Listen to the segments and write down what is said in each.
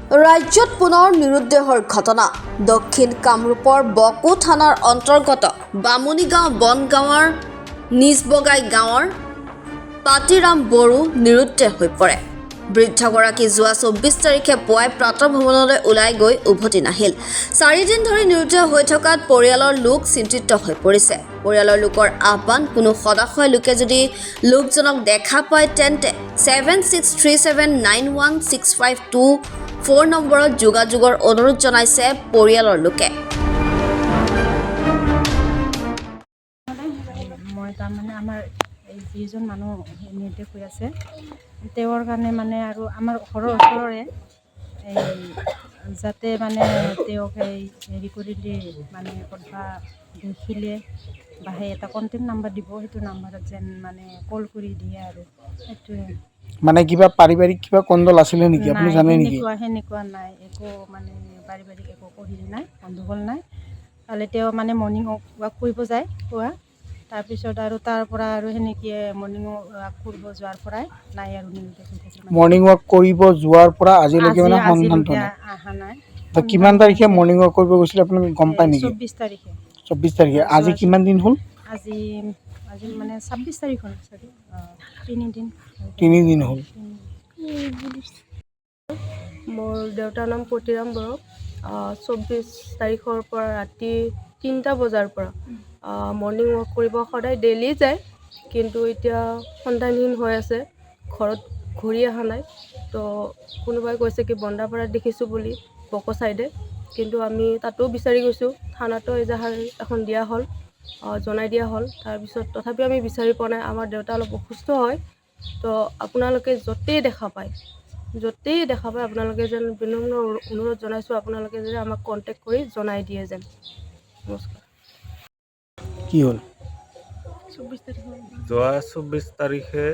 ৰাজ্যত পুনৰ নিৰুদ্দেশৰ ঘটনা। দক্ষিণ কামৰূপৰ বকো থানাৰ অন্তৰ্গত বামুণীগাঁও বনগাঁৱৰ নিজবগাই গাঁৱৰ পাতিৰাম বড়ো নিৰুদ্দেশ হৈ পৰে। বৃদ্ধগৰাকী যোৱা 24 তাৰিখে পুৱাই প্ৰাতঃভ্ৰমণলৈ ওলাই গৈ উভতি নাহিল। 4 দিন ধৰি নিৰুদ্দেশ হৈ থকাত পৰিয়ালৰ লোক চিন্তিত হৈ পৰিছে। পৰিয়ালৰ লোকৰ আহ্বান, কোনো সদাশয় লোকে যদি লোকজনক দেখা পায় তেন্তে 7637916524 নম্বৰত যোগাযোগৰ অনুৰোধ জনাইছে পৰিয়ালৰ লোকে। মই তাৰমানে আমাৰ এই যিজন মানুহ নিৰ্দেশ হৈ আছে তেওঁৰ কাৰণে মানে আৰু আমাৰ ঘৰৰ ওচৰৰে এই যাতে মানে তেওঁক এই হেৰি কৰিলে মানে ক'ৰবা দেখিলে বা সেই এটা কণ্টেক্ট নাম্বাৰ দিব, সেইটো নাম্বাৰত যেন মানে কল কৰি দিয়ে আৰু সেইটোৱে। মানে কিবা পাৰিবাৰিক কিবা কণ্ডল আছিলে নেকি, আপুনি জানে নেকি? সেনেকুৱা নাই, একো মানে পাৰিবাৰিক একো কৰিলে নাই, গণ্ডগোল নাই। কালি তেওঁ মানে মৰ্ণিং ৱাক কৰিব যায় পুৱা, তাৰপিছত আৰু তাৰ পৰা আৰু সেনেকৈ মৰ্ণিং ৱাক কৰিব যোৱাৰ পৰাই নাই আৰু নিৰুদ্দেশ হৈ থাকিল। মৰ্ণিং ৱাক কৰিব যোৱাৰ পৰা আজিলৈকে মানে সন্ধানটো নাই। অহা নাই। তো কিমান তাৰিখে মৰ্ণিং ৱাক কৰিব গৈছিলে আপুনি গম পায় নেকি? 24 তাৰিখে। 24 তাৰিখে। আজি কিমান দিন হ'ল? আজি মানে 26 তাৰিখ হ'ল চাগে। 3 দিন হ'ল। মোৰ দেউতাৰ নাম পতিৰাম বড়ো। 24 তাৰিখৰ পৰা ৰাতি 3টা বজাৰ পৰা মৰ্ণিং ৱাক কৰিব সদায় ডেইলি যায়, কিন্তু এতিয়া সন্ধানহীন হৈ আছে, ঘৰত ঘূৰি অহা নাই। তো কোনোবাই কৈছে কি বন্দাপাৰাত দেখিছোঁ বুলি বকো ছাইডে, কিন্তু আমি তাতো বিচাৰি গৈছোঁ, থানাতো এজাহাৰ এখন দিয়া হ'ল, জনাই দিয়া হ'ল। তাৰপিছত তথাপিও আমি বিচাৰি পোৱা নাই। আমাৰ দেউতা অলপ অসুস্থ হয়, তো আপোনালোকে য'তেই দেখা পায় আপোনালোকে যেন বিনম্ৰ অনুৰোধ জনাইছোঁ, আপোনালোকে যেন আমাক কণ্টেক্ট কৰি জনাই দিয়ে যেন। নমস্কাৰ। কি হ'ল? যোৱা 24 তাৰিখে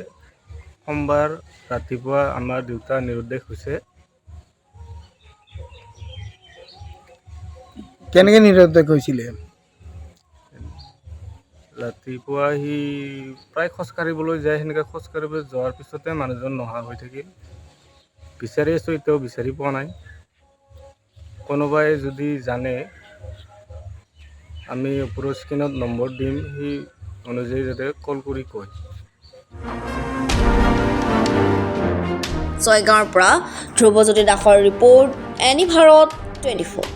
সোমবাৰ ৰাতিপুৱা আমাৰ দেউতা নিৰুদ্দেশ হৈছে। কেনেকৈ নিৰুদ্দেশ হৈছিলে? ৰাতিপুৱা সি প্ৰায় খোজকাঢ়িবলৈ যায়, সেনেকৈ খোজকাঢ়িবলৈ যোৱাৰ পিছতে মানুহজন নহা হৈ থাকিল। বিচাৰি আছোঁ, এতিয়াও বিচাৰি পোৱা নাই। কোনোবাই যদি জানে আমি ওপৰৰ স্ক্ৰীণত নম্বৰ দিম, সেই অনুযায়ী যাতে কল কৰি কয়। ছয়গাঁৱৰ পৰা ধ্ৰুৱজ্যোতি দাসৰ ৰিপৰ্ট, এনি ভাৰত 24।